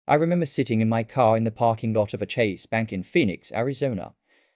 I remember sitting in my car in the parking lot of a Chase Bank in Phoenix, Arizona,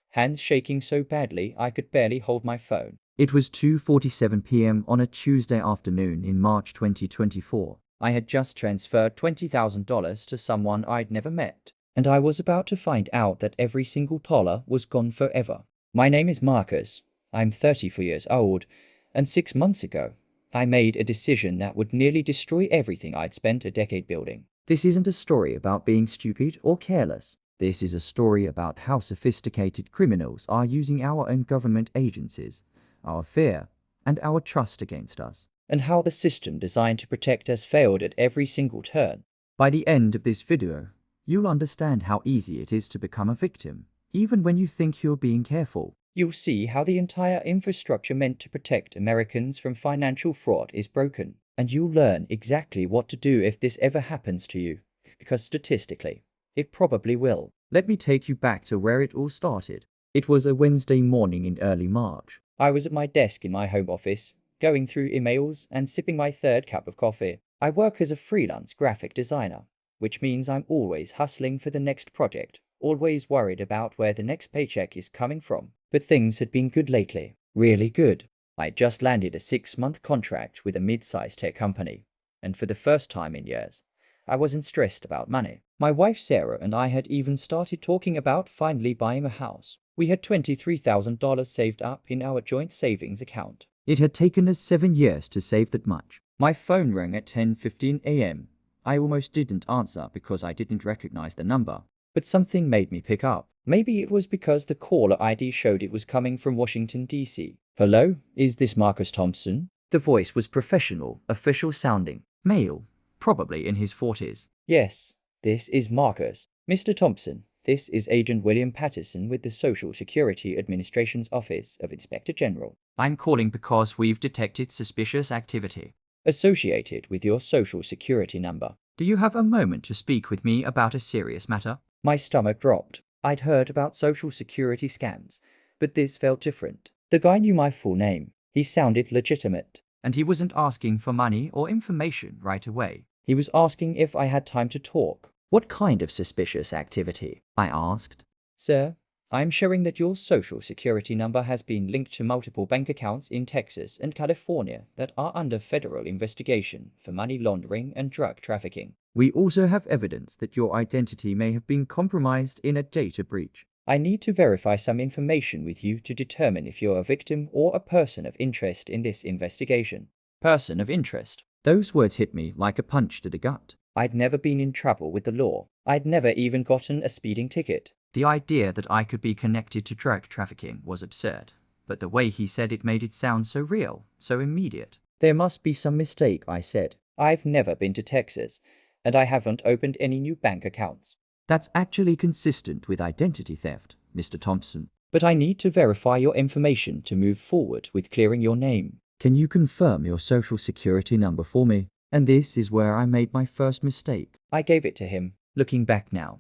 hands shaking so badly I could barely hold my phone. It was 2:47 p.m. on a Tuesday afternoon in March 2024. I had just transferred $20,000 to someone I'd never met, and I was about to find out that every single dollar was gone forever. My name is Marcus. I'm 34 years old, and 6 months ago, I made a decision that would nearly destroy everything I'd spent a decade building. This isn't a story about being stupid or careless. This is a story about how sophisticated criminals are using our own government agencies, our fear, and our trust against us, and how the system designed to protect us failed at every single turn. By the end of this video, you'll understand how easy it is to become a victim, even when you think you're being careful. You'll see how the entire infrastructure meant to protect Americans from financial fraud is broken, and you'll learn exactly what to do if this ever happens to you, because statistically, it probably will. Let me take you back to where it all started. It was a Wednesday morning in early March. I was at my desk in my home office, going through emails and sipping my third cup of coffee. I work as a freelance graphic designer, which means I'm always hustling for the next project, always worried about where the next paycheck is coming from. But things had been good lately, really good. I just landed a 6-month contract with a mid-sized tech company, and for the first time in years, I wasn't stressed about money. My wife Sarah and I had even started talking about finally buying a house. We had $23,000 saved up in our joint savings account. It had taken us 7 years to save that much. My phone rang at 10:15 a.m. I almost didn't answer because I didn't recognize the number, but something made me pick up. Maybe it was because the caller ID showed it was coming from Washington, D.C. Hello, is this Marcus Thompson? The voice was professional, official sounding. Male, probably in his 40s. Yes, this is Marcus. Mr. Thompson, this is Agent William Patterson with the Social Security Administration's Office of Inspector General. I'm calling because we've detected suspicious activity associated with your Social Security number. Do you have a moment to speak with me about a serious matter? My stomach dropped. I'd heard about Social Security scams, but this felt different. The guy knew my full name. He sounded legitimate. And he wasn't asking for money or information right away. He was asking if I had time to talk. What kind of suspicious activity? I asked. Sir, I'm showing that your Social Security number has been linked to multiple bank accounts in Texas and California that are under federal investigation for money laundering and drug trafficking. We also have evidence that your identity may have been compromised in a data breach. I need to verify some information with you to determine if you're a victim or a person of interest in this investigation. Person of interest. Those words hit me like a punch to the gut. I'd never been in trouble with the law. I'd never even gotten a speeding ticket. The idea that I could be connected to drug trafficking was absurd, but the way he said it made it sound so real, so immediate. There must be some mistake, I said. I've never been to Texas, and I haven't opened any new bank accounts. That's actually consistent with identity theft, Mr. Thompson. But I need to verify your information to move forward with clearing your name. Can you confirm your Social Security number for me? And this is where I made my first mistake. I gave it to him. Looking back now,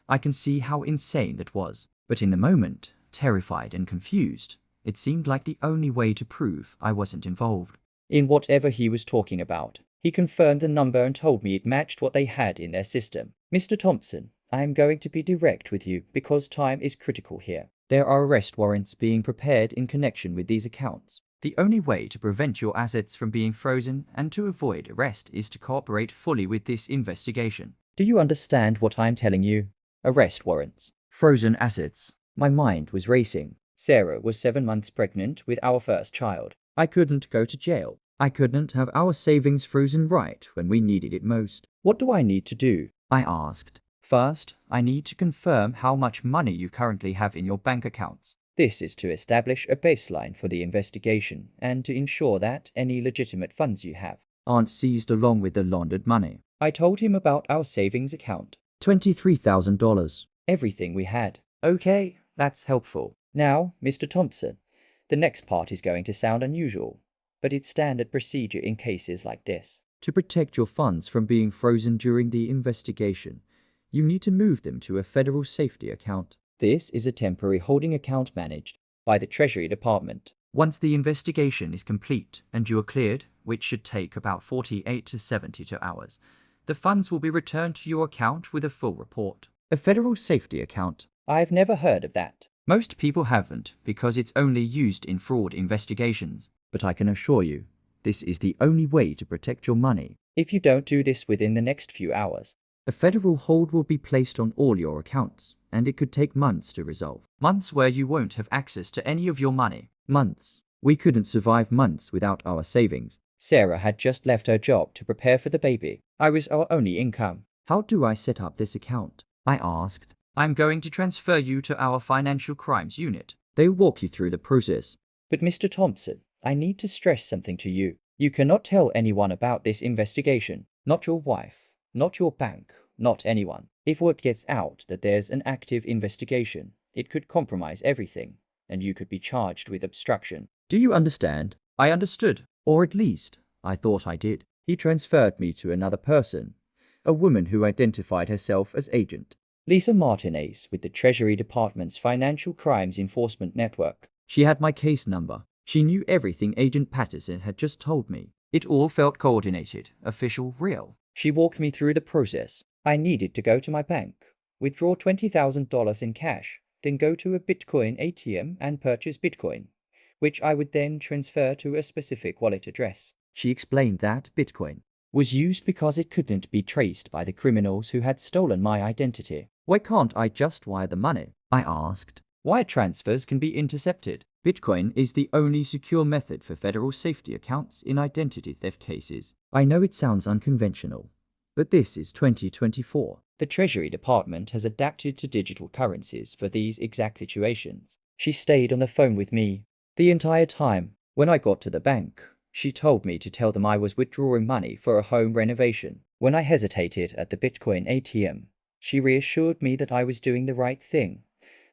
I can see how insane that was. But in the moment, terrified and confused, it seemed like the only way to prove I wasn't involved in whatever he was talking about. He confirmed the number and told me it matched what they had in their system. Mr. Thompson, I am going to be direct with you because time is critical here. There are arrest warrants being prepared in connection with these accounts. The only way to prevent your assets from being frozen and to avoid arrest is to cooperate fully with this investigation. Do you understand what I'm telling you? Arrest warrants. Frozen assets. My mind was racing. Sarah was 7 months pregnant with our first child. I couldn't go to jail. I couldn't have our savings frozen right when we needed it most. What do I need to do? I asked. First, I need to confirm how much money you currently have in your bank accounts. This is to establish a baseline for the investigation and to ensure that any legitimate funds you have aren't seized along with the laundered money. I told him about our savings account. $23,000. Everything we had. Okay, that's helpful. Now, Mr. Thompson, the next part is going to sound unusual, but it's standard procedure in cases like this. To protect your funds from being frozen during the investigation, you need to move them to a federal safety account. This is a temporary holding account managed by the Treasury Department. Once the investigation is complete and you are cleared, which should take about 48 to 72 hours, The funds will be returned to your account with a full report. A federal safety account. I've never heard of that. Most people haven't because it's only used in fraud investigations. But I can assure you, this is the only way to protect your money. If you don't do this within the next few hours, A federal hold will be placed on all your accounts, and it could take months to resolve. Months where you won't have access to any of your money. Months. We couldn't survive months without our savings. Sarah had just left her job to prepare for the baby. I was our only income. How do I set up this account? I asked. I'm going to transfer you to our financial crimes unit. They'll walk you through the process. But Mr. Thompson, I need to stress something to you. You cannot tell anyone about this investigation. Not your wife, not your bank, not anyone. If word gets out that there's an active investigation, it could compromise everything, and you could be charged with obstruction. Do you understand? I understood. Or at least, I thought I did. He transferred me to another person, a woman who identified herself as Agent Lisa Martinez with the Treasury Department's Financial Crimes Enforcement Network. She had my case number. She knew everything Agent Patterson had just told me. It all felt coordinated, official, real. She walked me through the process. I needed to go to my bank, withdraw $20,000 in cash, then go to a Bitcoin ATM and purchase Bitcoin, which I would then transfer to a specific wallet address. She explained that Bitcoin Was used because it couldn't be traced by the criminals who had stolen my identity. Why can't I just wire the money? I asked. Wire transfers can be intercepted. Bitcoin is the only secure method for federal safety accounts in identity theft cases. I know it sounds unconventional, but this is 2024. The Treasury Department has adapted to digital currencies for these exact situations. She stayed on the phone with me the entire time. When I got to the bank, she told me to tell them I was withdrawing money for a home renovation. When I hesitated at the Bitcoin ATM, she reassured me that I was doing the right thing,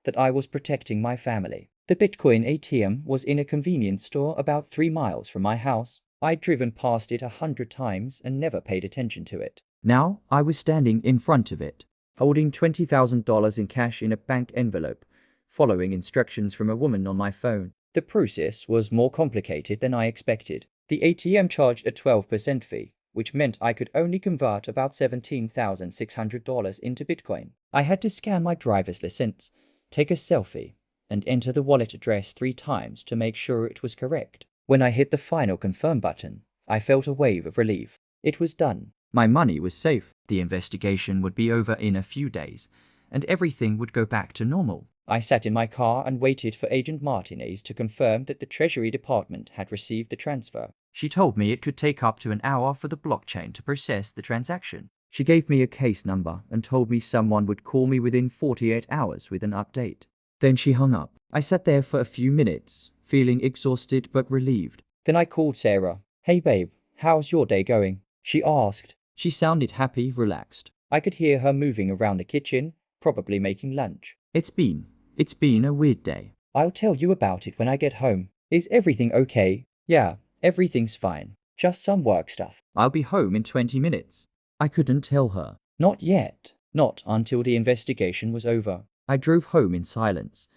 that I was protecting my family. The Bitcoin ATM was in a convenience store about 3 miles from my house. I'd driven past it 100 times and never paid attention to it. Now I was standing in front of it, holding $20,000 in cash in a bank envelope, following instructions from a woman on my phone. The process was more complicated than I expected. The ATM charged a 12% fee, which meant I could only convert about $17,600 into Bitcoin. I had to scan my driver's license, take a selfie, and enter the wallet address 3 times to make sure it was correct. When I hit the final confirm button, I felt a wave of relief. It was done. My money was safe. The investigation would be over in a few days, and everything would go back to normal. I sat in my car and waited for Agent Martinez to confirm that the Treasury Department had received the transfer. She told me it could take up to an hour for the blockchain to process the transaction. She gave me a case number and told me someone would call me within 48 hours with an update. Then she hung up. I sat there for a few minutes, feeling exhausted but relieved. Then I called Sarah. "Hey babe, how's your day going?" she asked. She sounded happy, relaxed. I could hear her moving around the kitchen, probably making lunch. It's been a weird day. "I'll tell you about it when I get home. Is everything okay?" "Yeah, everything's fine. Just some work stuff." "I'll be home in 20 minutes. I couldn't tell her. "Not yet. Not until the investigation was over." I drove home in silence,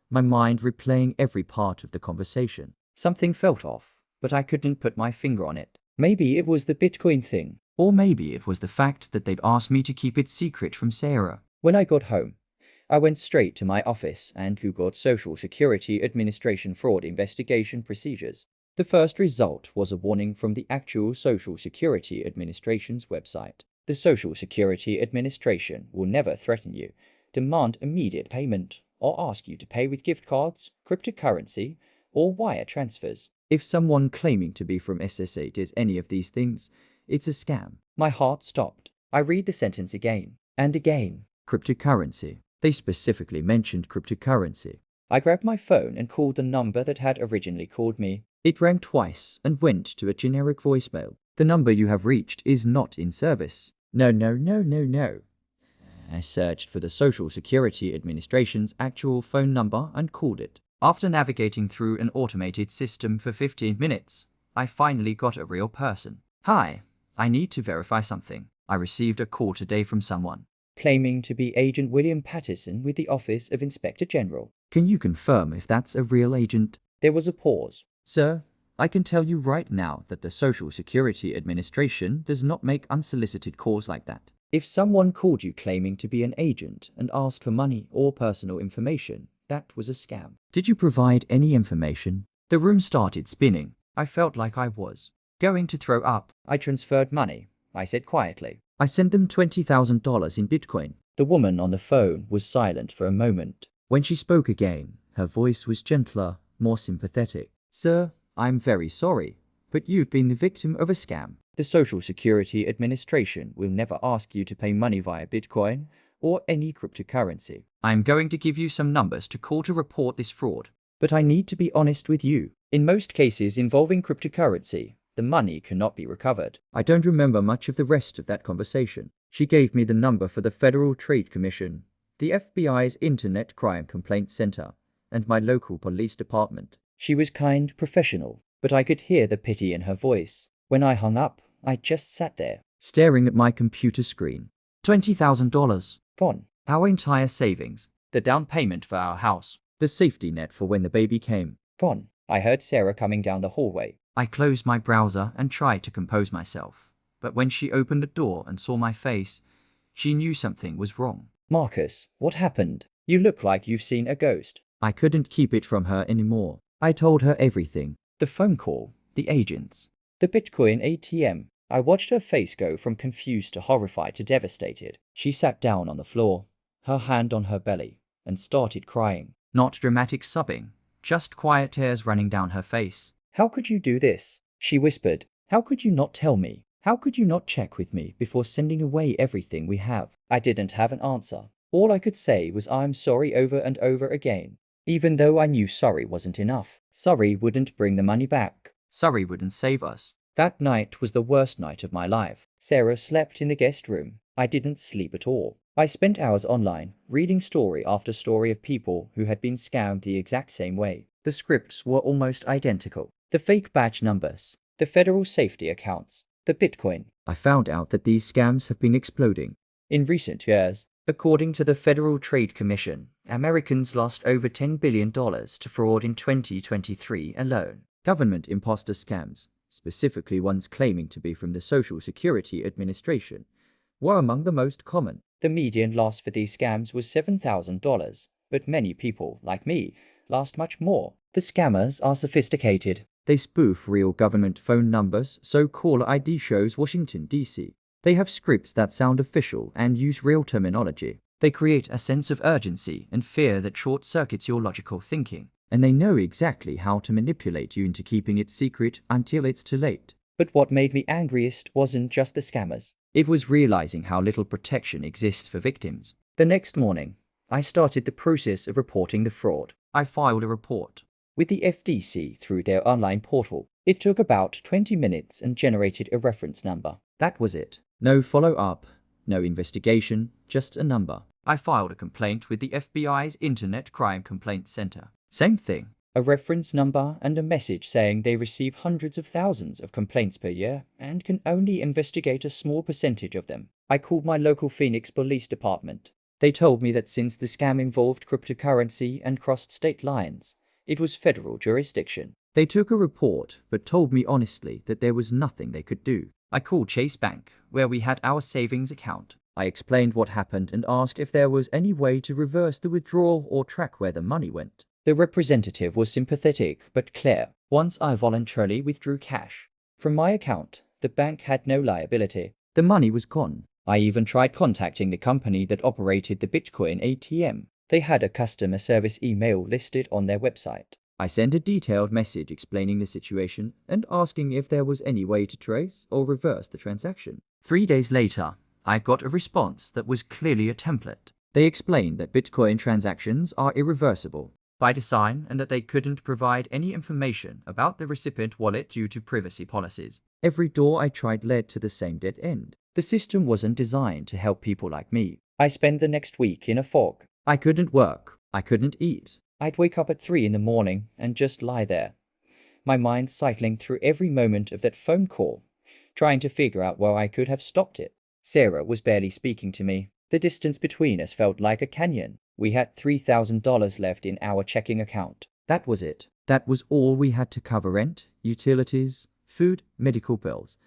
my mind replaying every part of the conversation. Something felt off, but I couldn't put my finger on it. Maybe it was the Bitcoin thing. Or maybe it was the fact that they'd asked me to keep it secret from Sarah. When I got home, I went straight to my office and Googled Social Security Administration fraud investigation procedures. The first result was a warning from the actual Social Security Administration's website. The Social Security Administration will never threaten you, demand immediate payment, or ask you to pay with gift cards, cryptocurrency, or wire transfers. If someone claiming to be from SSA does any of these things, it's a scam. My heart stopped. I read the sentence again and again. Cryptocurrency. They specifically mentioned cryptocurrency. I grabbed my phone and called the number that had originally called me. It rang twice and went to a generic voicemail. "The number you have reached is not in service." No. I searched for the Social Security Administration's actual phone number and called it. After navigating through an automated system for 15 minutes, I finally got a real person. "Hi, I need to verify something. I received a call today from someone claiming to be Agent William Patterson with the Office of Inspector General. Can you confirm if that's a real agent?" There was a pause. "Sir, I can tell you right now that the Social Security Administration does not make unsolicited calls like that. If someone called you claiming to be an agent and asked for money or personal information, that was a scam. Did you provide any information? The room started spinning. I felt like I was going to throw up. I transferred money, I said quietly. I sent them $20,000 in Bitcoin. The woman on the phone was silent for a moment. When she spoke again, her voice was gentler, more sympathetic. Sir, I'm very sorry, but you've been the victim of a scam. The Social Security Administration will never ask you to pay money via Bitcoin or any cryptocurrency. I'm going to give you some numbers to call to report this fraud. But I need to be honest with you. In most cases involving cryptocurrency, the money cannot be recovered. I don't remember much of the rest of that conversation. She gave me the number for the Federal Trade Commission, the FBI's Internet Crime Complaint Center, and my local police department. She was kind, professional, but I could hear the pity in her voice. When I hung up, I just sat there, staring at my computer screen. $20,000. Gone. Our entire savings. The down payment for our house. The safety net for when the baby came. Gone. I heard Sarah coming down the hallway. I closed my browser and tried to compose myself. But when she opened the door and saw my face, she knew something was wrong. Marcus, what happened? You look like you've seen a ghost. I couldn't keep it from her anymore. I told her everything. The phone call, the agents, the Bitcoin ATM. I watched her face go from confused to horrified to devastated. She sat down on the floor, her hand on her belly, and started crying. Not dramatic sobbing, just quiet tears running down her face. How could you do this? She whispered. How could you not tell me? How could you not check with me before sending away everything we have? I didn't have an answer. All I could say was I'm sorry over and over again. Even though I knew sorry wasn't enough. Sorry wouldn't bring the money back. Sorry wouldn't save us. That night was the worst night of my life. Sarah slept in the guest room. I didn't sleep at all. I spent hours online, reading story after story of people who had been scammed the exact same way. The scripts were almost identical. The fake badge numbers, the federal safety accounts, the Bitcoin. I found out that these scams have been exploding. In recent years, according to the Federal Trade Commission, Americans lost over $10 billion to fraud in 2023 alone. Government imposter scams, specifically ones claiming to be from the Social Security Administration, were among the most common. The median loss for these scams was $7,000, but many people, like me, lost much more. The scammers are sophisticated. They spoof real government phone numbers so caller ID shows Washington, D.C. They have scripts that sound official and use real terminology. They create a sense of urgency and fear that short-circuits your logical thinking. And they know exactly how to manipulate you into keeping it secret until it's too late. But what made me angriest wasn't just the scammers. It was realizing how little protection exists for victims. The next morning, I started the process of reporting the fraud. I filed a report with the FDC through their online portal. It took about 20 minutes and generated a reference number. That was it. No follow-up, no investigation, just a number. I filed a complaint with the FBI's Internet Crime Complaint Center. Same thing. A reference number and a message saying they receive hundreds of thousands of complaints per year and can only investigate a small percentage of them. I called my local Phoenix Police Department. They told me that since the scam involved cryptocurrency and crossed state lines, it was federal jurisdiction. They took a report, but told me honestly that there was nothing they could do. I called Chase Bank, where we had our savings account. I explained what happened and asked if there was any way to reverse the withdrawal or track where the money went. The representative was sympathetic but clear. Once I voluntarily withdrew cash from my account, the bank had no liability. The money was gone. I even tried contacting the company that operated the Bitcoin ATM. They had a customer service email listed on their website. I sent a detailed message explaining the situation and asking if there was any way to trace or reverse the transaction. 3 days later, I got a response that was clearly a template. They explained that Bitcoin transactions are irreversible by design and that they couldn't provide any information about the recipient wallet due to privacy policies. Every door I tried led to the same dead end. The system wasn't designed to help people like me. I spent the next week in a fog. I couldn't work. I couldn't eat. I'd wake up at 3 in the morning and just lie there, my mind cycling through every moment of that phone call, trying to figure out where I could have stopped it. Sarah was barely speaking to me. The distance between us felt like a canyon. We had $3,000 left in our checking account. That was it. That was all we had to cover: rent, utilities, food, medical bills,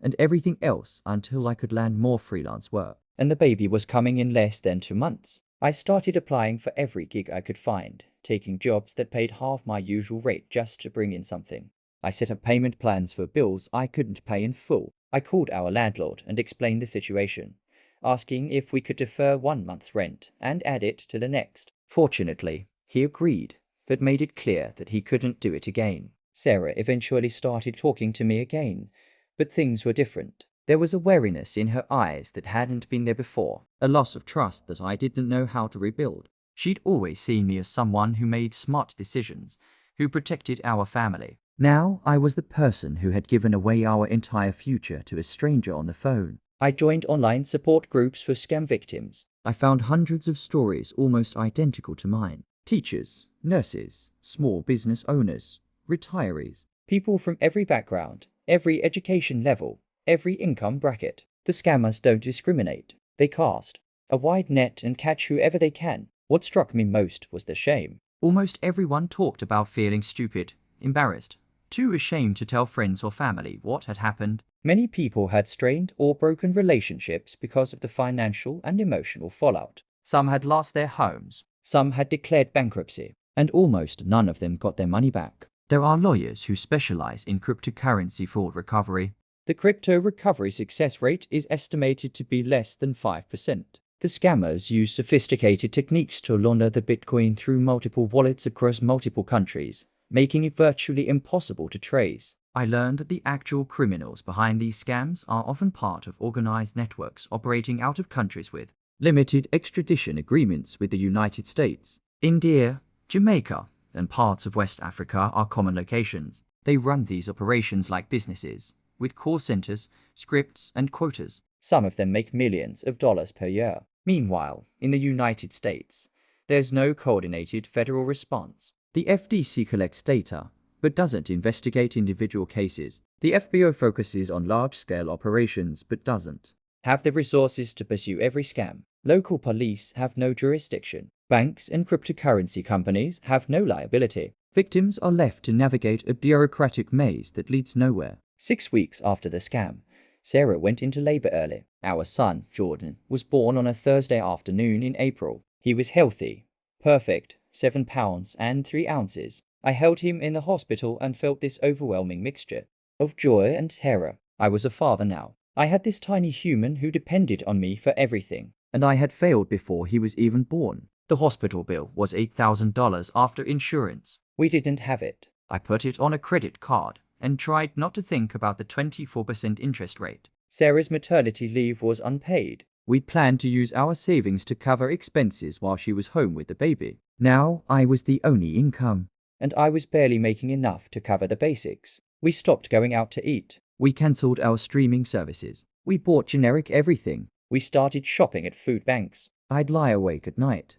and everything else until I could land more freelance work. And the baby was coming in less than 2 months. I started applying for every gig I could find, taking jobs that paid half my usual rate just to bring in something. I set up payment plans for bills I couldn't pay in full. I called our landlord and explained the situation, asking if we could defer 1 month's rent and add it to the next. Fortunately, he agreed, but made it clear that he couldn't do it again. Sarah eventually started talking to me again, but things were different. There was a wariness in her eyes that hadn't been there before, a loss of trust that I didn't know how to rebuild. She'd always seen me as someone who made smart decisions, who protected our family. Now I was the person who had given away our entire future to a stranger on the phone. I joined online support groups for scam victims. I found hundreds of stories almost identical to mine. Teachers, nurses, small business owners, retirees. People from every background, every education level, every income bracket. The scammers don't discriminate. They cast a wide net and catch whoever they can. What struck me most was the shame. Almost everyone talked about feeling stupid, embarrassed, too ashamed to tell friends or family what had happened. Many people had strained or broken relationships because of the financial and emotional fallout. Some had lost their homes. Some had declared bankruptcy, and almost none of them got their money back. There are lawyers who specialize in cryptocurrency fraud recovery. The crypto recovery success rate is estimated to be less than 5%. The scammers use sophisticated techniques to launder the Bitcoin through multiple wallets across multiple countries, making it virtually impossible to trace. I learned that the actual criminals behind these scams are often part of organized networks operating out of countries with limited extradition agreements with the United States. India, Jamaica, and parts of West Africa are common locations. They run these operations like businesses, with call centers, scripts, and quotas. Some of them make millions of dollars per year. Meanwhile, in the United States, there's no coordinated federal response. The FDC collects data, but doesn't investigate individual cases. The FBI focuses on large-scale operations, but doesn't have the resources to pursue every scam. Local police have no jurisdiction. Banks and cryptocurrency companies have no liability. Victims are left to navigate a bureaucratic maze that leads nowhere. 6 weeks after the scam, Sarah went into labor early. Our son, Jordan, was born on a Thursday afternoon in April. He was healthy, perfect, 7 pounds and 3 ounces. I held him in the hospital and felt this overwhelming mixture of joy and terror. I was a father now. I had this tiny human who depended on me for everything. And I had failed before he was even born. The hospital bill was $8,000 after insurance. We didn't have it. I put it on a credit card and tried not to think about the 24% interest rate. Sarah's maternity leave was unpaid. We planned to use our savings to cover expenses while she was home with the baby. Now I was the only income. And I was barely making enough to cover the basics. We stopped going out to eat. We cancelled our streaming services. We bought generic everything. We started shopping at food banks. I'd lie awake at night,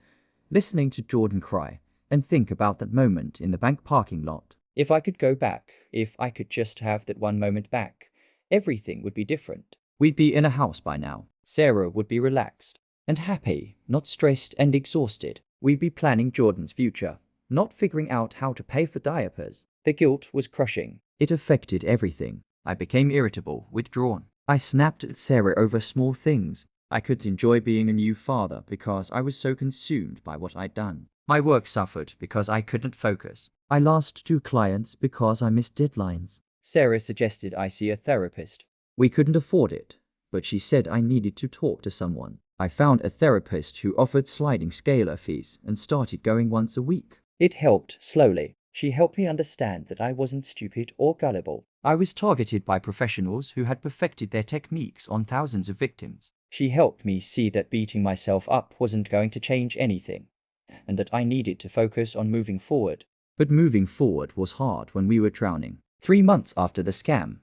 listening to Jordan cry, and think about that moment in the bank parking lot. If I could go back, if I could just have that one moment back, everything would be different. We'd be in a house by now. Sarah would be relaxed and happy, not stressed and exhausted. We'd be planning Jordan's future, not figuring out how to pay for diapers. The guilt was crushing. It affected everything. I became irritable, withdrawn. I snapped at Sarah over small things. I couldn't enjoy being a new father because I was so consumed by what I'd done. My work suffered because I couldn't focus. I lost 2 clients because I missed deadlines. Sarah suggested I see a therapist. We couldn't afford it, but she said I needed to talk to someone. I found a therapist who offered sliding scalar fees and started going once a week. It helped slowly. She helped me understand that I wasn't stupid or gullible. I was targeted by professionals who had perfected their techniques on thousands of victims. She helped me see that beating myself up wasn't going to change anything, and that I needed to focus on moving forward. But moving forward was hard when we were drowning. 3 months after the scam,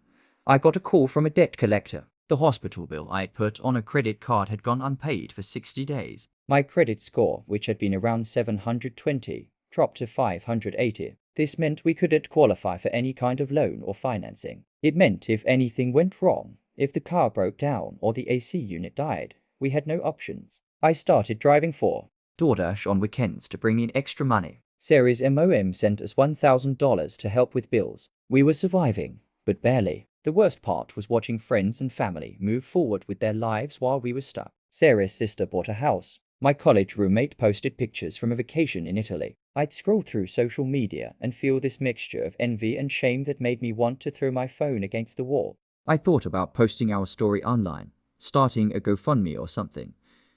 I got a call from a debt collector. The hospital bill I had put on a credit card had gone unpaid for 60 days. My credit score, which had been around 720, dropped to 580. This meant we couldn't qualify for any kind of loan or financing. It meant if anything went wrong, if the car broke down or the AC unit died, we had no options. I started driving for DoorDash on weekends to bring in extra money. Sarah's MOM sent us $1,000 to help with bills. We were surviving, but barely. The worst part was watching friends and family move forward with their lives while we were stuck. Sarah's sister bought a house. My college roommate posted pictures from a vacation in Italy. I'd scroll through social media and feel this mixture of envy and shame that made me want to throw my phone against the wall. I thought about posting our story online, starting a GoFundMe or something,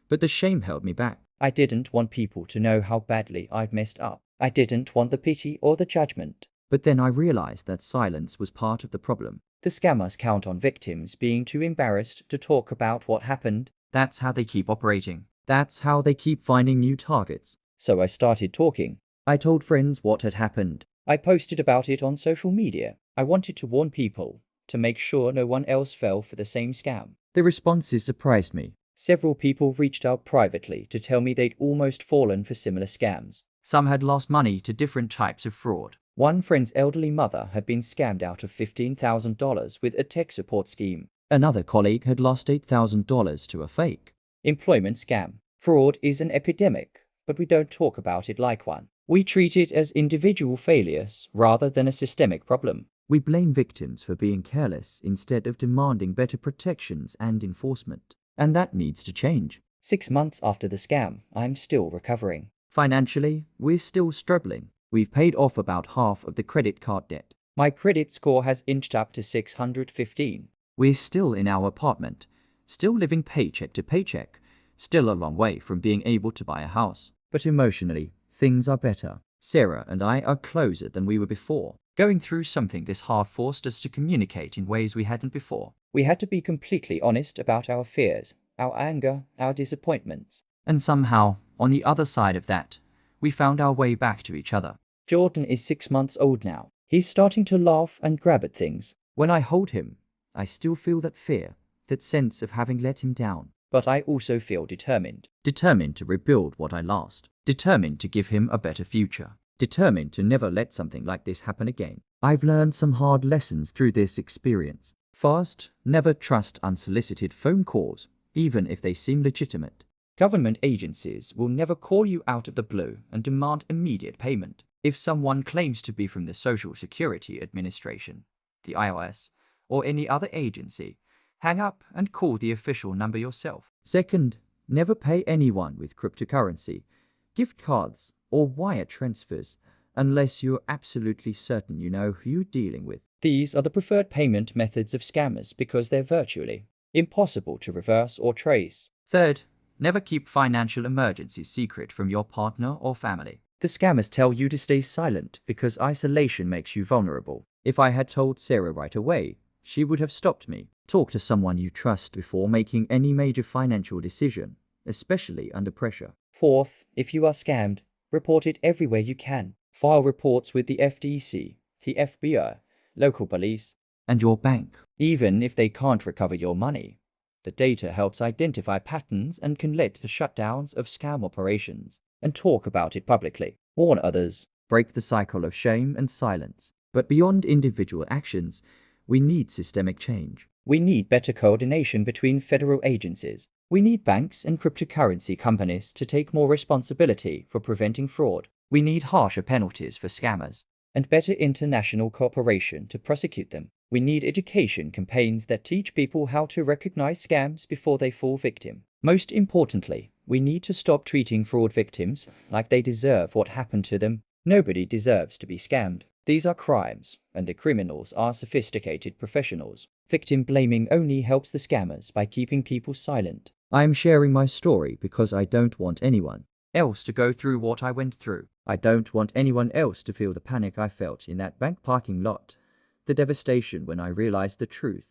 but the shame held me back. I didn't want people to know how badly I'd messed up. I didn't want the pity or the judgment. But then I realized that silence was part of the problem. The scammers count on victims being too embarrassed to talk about what happened. That's how they keep operating. That's how they keep finding new targets. So I started talking. I told friends what had happened. I posted about it on social media. I wanted to warn people, to make sure no one else fell for the same scam. The responses surprised me. Several people reached out privately to tell me they'd almost fallen for similar scams. Some had lost money to different types of fraud. One friend's elderly mother had been scammed out of $15,000 with a tech support scheme. Another colleague had lost $8,000 to a fake employment scam. Fraud is an epidemic, but we don't talk about it like one. We treat it as individual failures rather than a systemic problem. We blame victims for being careless instead of demanding better protections and enforcement. And that needs to change. 6 months after the scam, I'm still recovering. Financially, we're still struggling. We've paid off about half of the credit card debt. My credit score has inched up to 615. We're still in our apartment, still living paycheck to paycheck, still a long way from being able to buy a house. But emotionally, things are better. Sarah and I are closer than we were before. Going through something this hard forced us to communicate in ways we hadn't before. We had to be completely honest about our fears, our anger, our disappointments. And somehow, on the other side of that, we found our way back to each other. Jordan is 6 months old now. He's starting to laugh and grab at things. When I hold him, I still feel that fear, that sense of having let him down. But I also feel determined. Determined to rebuild what I lost. Determined to give him a better future. Determined to never let something like this happen again. I've learned some hard lessons through this experience. First, never trust unsolicited phone calls, even if they seem legitimate. Government agencies will never call you out of the blue and demand immediate payment. If someone claims to be from the Social Security Administration, the IRS, or any other agency, hang up and call the official number yourself. Second, never pay anyone with cryptocurrency, gift cards, or wire transfers unless you're absolutely certain you know who you're dealing with. These are the preferred payment methods of scammers because they're virtually impossible to reverse or trace. Third, never keep financial emergencies secret from your partner or family. The scammers tell you to stay silent because isolation makes you vulnerable. If I had told Sarah right away, she would have stopped me. Talk to someone you trust before making any major financial decision, especially under pressure. Fourth, if you are scammed, report it everywhere you can. File reports with the FDC, the FBI, local police, and your bank. Even if they can't recover your money, the data helps identify patterns and can lead to shutdowns of scam operations. And talk about it publicly. Warn others. Break the cycle of shame and silence. But beyond individual actions, we need systemic change. We need better coordination between federal agencies. We need banks and cryptocurrency companies to take more responsibility for preventing fraud. We need harsher penalties for scammers and better international cooperation to prosecute them. We need education campaigns that teach people how to recognize scams before they fall victim. Most importantly, we need to stop treating fraud victims like they deserve what happened to them. Nobody deserves to be scammed. These are crimes, and the criminals are sophisticated professionals. Victim blaming only helps the scammers by keeping people silent. I am sharing my story because I don't want anyone else to go through what I went through. I don't want anyone else to feel the panic I felt in that bank parking lot, the devastation when I realized the truth,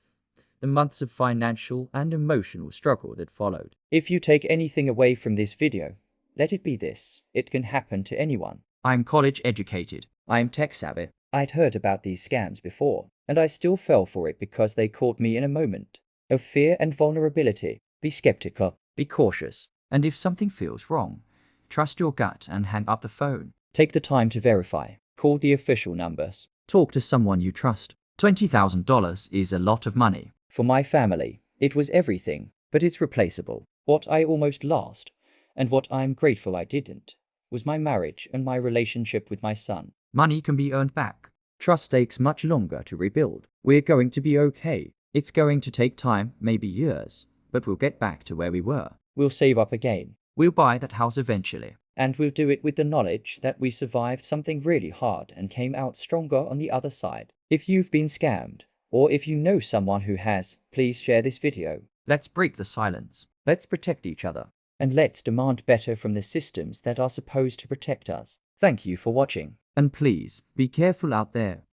the months of financial and emotional struggle that followed. If you take anything away from this video, let it be this: it can happen to anyone. I'm college educated. I'm tech savvy. I'd heard about these scams before, and I still fell for it because they caught me in a moment of fear and vulnerability. Be skeptical, be cautious, and if something feels wrong, trust your gut and hang up the phone. Take the time to verify. Call the official numbers. Talk to someone you trust. $20,000 is a lot of money. For my family, it was everything, but it's replaceable. What I almost lost, and what I'm grateful I didn't, was my marriage and my relationship with my son. Money can be earned back. Trust takes much longer to rebuild. We're going to be okay. It's going to take time, maybe years, but we'll get back to where we were. We'll save up again. We'll buy that house eventually. And we'll do it with the knowledge that we survived something really hard and came out stronger on the other side. If you've been scammed, or if you know someone who has, please share this video. Let's break the silence. Let's protect each other. And let's demand better from the systems that are supposed to protect us. Thank you for watching. And please, be careful out there.